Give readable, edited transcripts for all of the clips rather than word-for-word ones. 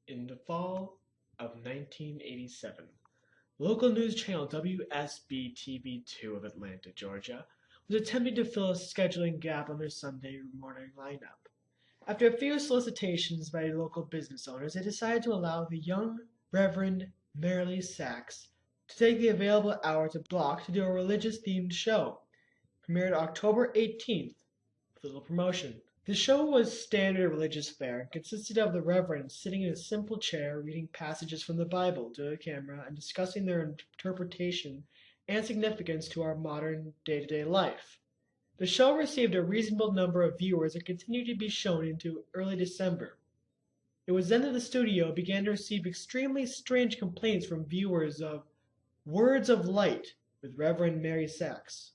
In the fall of 1987, local news channel WSB-TV2 of Atlanta, Georgia, was attempting to fill a scheduling gap on their Sunday morning lineup. After a few solicitations by local business owners, they decided to allow the young Reverend Marilee Sachs to take the available hour to block to do a religious-themed show. Premiered October 18th, with little promotion. The show was standard religious fare and consisted of the Reverend sitting in a simple chair reading passages from the Bible to the camera and discussing their interpretation and significance to our modern day-to-day life. The show received a reasonable number of viewers and continued to be shown into early December. It was then that the studio began to receive extremely strange complaints from viewers of words of light with Reverend Mary Sachs.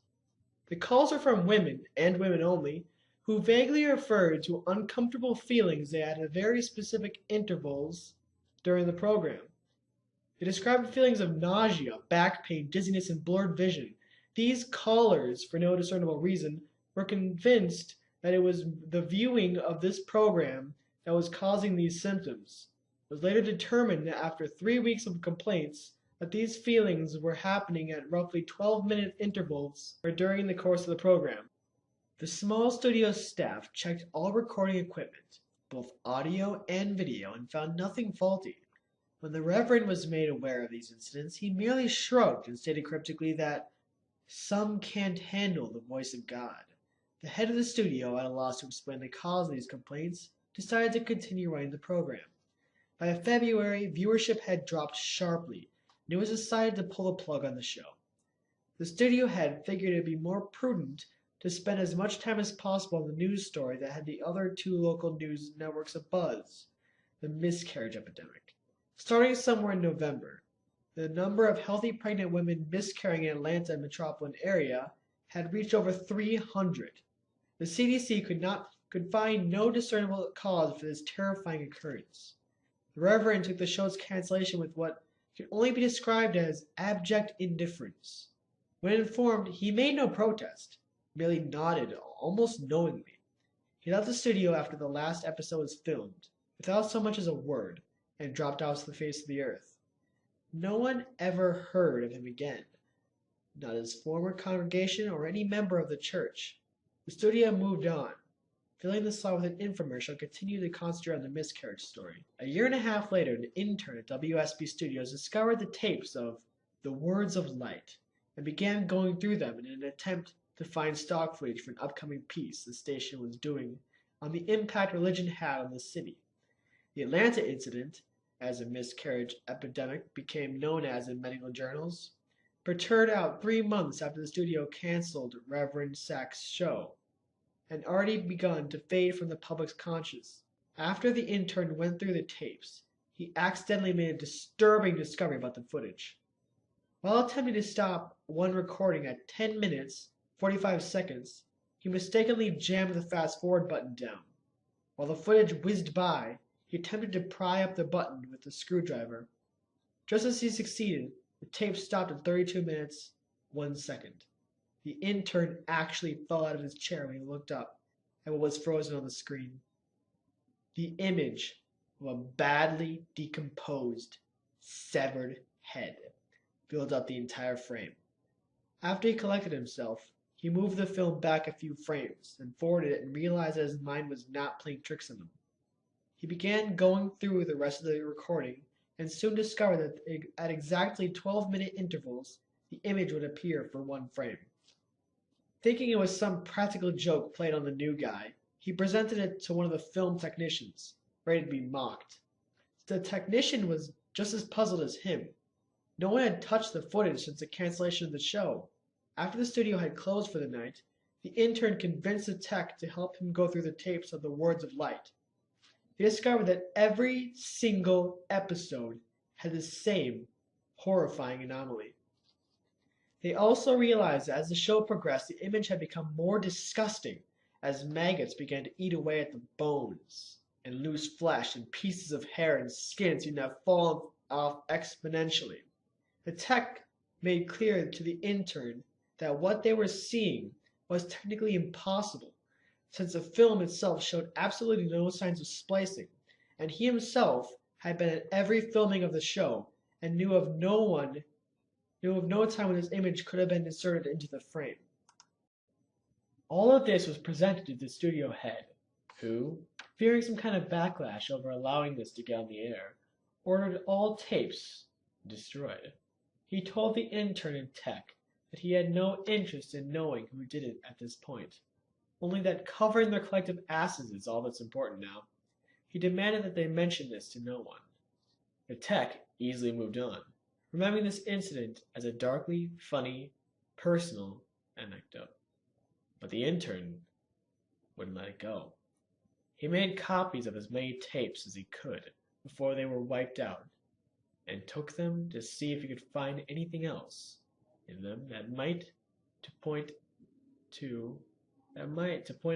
The calls are from women, and women only, who vaguely referred to uncomfortable feelings they had at very specific intervals during the program. They described feelings of nausea, back pain, dizziness, and blurred vision. These callers, for no discernible reason, were convinced that it was the viewing of this program that was causing these symptoms. It was later determined that after 3 weeks of complaints, that these feelings were happening at roughly 12-minute intervals or during the course of the program. The small studio staff checked all recording equipment, both audio and video, and found nothing faulty. When the Reverend was made aware of these incidents, he merely shrugged and stated cryptically that some can't handle the voice of God. The head of the studio, at a loss to explain the cause of these complaints, decided to continue running the program. By February, viewership had dropped sharply, and it was decided to pull the plug on the show. The studio head figured it would be more prudent to spend as much time as possible on the news story that had the other two local news networks abuzz, the miscarriage epidemic. Starting somewhere in November, the number of healthy pregnant women miscarrying in Atlanta metropolitan area had reached over 300. The CDC could find no discernible cause for this terrifying occurrence. The Reverend took the show's cancellation with what can only be described as abject indifference. When informed, he made no protest, merely nodded almost knowingly. He left the studio after the last episode was filmed, without so much as a word, and dropped off the face of the earth. No one ever heard of him again, not his former congregation or any member of the church. The studio moved on, filling the slot with an infomercial and continued to concentrate on the miscarriage story. A year and a half later, an intern at WSB Studios discovered the tapes of The Words of Light and began going through them in an attempt to find stock footage for an upcoming piece the station was doing on the impact religion had on the city. The Atlanta incident, as a miscarriage epidemic became known as in medical journals, petered out 3 months after the studio canceled Reverend Sachs' show, and already begun to fade from the public's conscience. After the intern went through the tapes, he accidentally made a disturbing discovery about the footage. While attempting to stop one recording at 10 minutes, 45 seconds, he mistakenly jammed the fast-forward button down. While the footage whizzed by, he attempted to pry up the button with a screwdriver. Just as he succeeded, the tape stopped at 32 minutes, 1 second. The intern actually fell out of his chair when he looked up at what was frozen on the screen. The image of a badly decomposed, severed head filled up the entire frame. After he collected himself, he moved the film back a few frames, then forwarded it and realized that his mind was not playing tricks on him. He began going through the rest of the recording and soon discovered that at exactly 12-minute intervals, the image would appear for one frame. Thinking it was some practical joke played on the new guy, he presented it to one of the film technicians, ready to be mocked. The technician was just as puzzled as him. No one had touched the footage since the cancellation of the show. After the studio had closed for the night, the intern convinced the tech to help him go through the tapes of The Words of Light. They discovered that every single episode had the same horrifying anomaly. They also realized that as the show progressed, the image had become more disgusting as maggots began to eat away at the bones, and loose flesh and pieces of hair and skin seemed to have fallen off exponentially. The tech made clear to the intern that what they were seeing was technically impossible, since the film itself showed absolutely no signs of splicing, and he himself had been at every filming of the show and knew of no time when this image could have been inserted into the frame. All of this was presented to the studio head, who, fearing some kind of backlash over allowing this to get on the air, ordered all tapes destroyed. He told the intern and tech that he had no interest in knowing who did it at this point, only that covering their collective asses is all that's important now. He demanded that they mention this to no one. The tech easily moved on, remembering this incident as a darkly funny, personal anecdote. But the intern wouldn't let it go. He made copies of as many tapes as he could before they were wiped out, and took them to see if he could find anything else in them that might point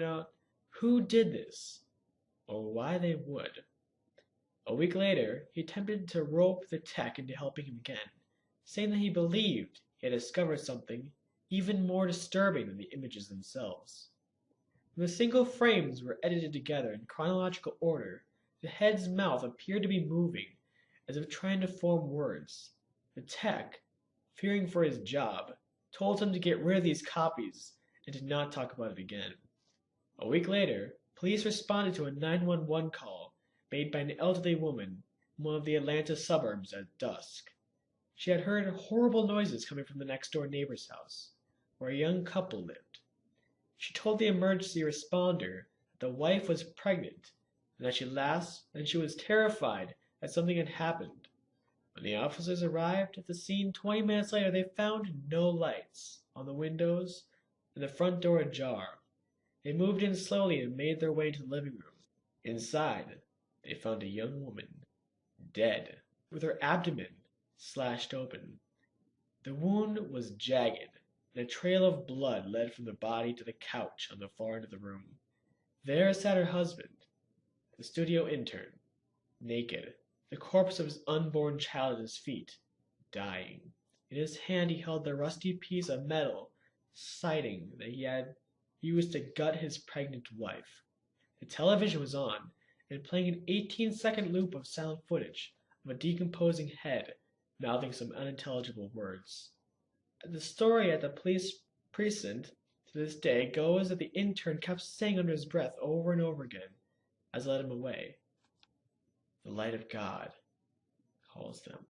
out who did this or why they would. A week later, he attempted to rope the tech into helping him again, saying that he believed he had discovered something even more disturbing than the images themselves. When the single frames were edited together in chronological order, the head's mouth appeared to be moving, as if trying to form words. The tech, fearing for his job, told him to get rid of these copies and to not talk about it again. A week later, police responded to a 911 call made by an elderly woman in one of the Atlanta suburbs at dusk. She had heard horrible noises coming from the next-door neighbor's house, where a young couple lived. She told the emergency responder that the wife was pregnant and that she was terrified that something had happened. When the officers arrived at the scene 20 minutes later, they found no lights on the windows and the front door ajar. They moved in slowly and made their way to the living room. Inside, they found a young woman, dead, with her abdomen slashed open. The wound was jagged, and a trail of blood led from the body to the couch on the far end of the room. There sat her husband, the studio intern, naked, the corpse of his unborn child at his feet, dying. In his hand he held the rusty piece of metal, citing that he had used to gut his pregnant wife. The television was on, and playing an 18-second loop of silent footage of a decomposing head mouthing some unintelligible words. The story at the police precinct to this day goes that the intern kept saying under his breath over and over again as I led him away, "The light of God calls them."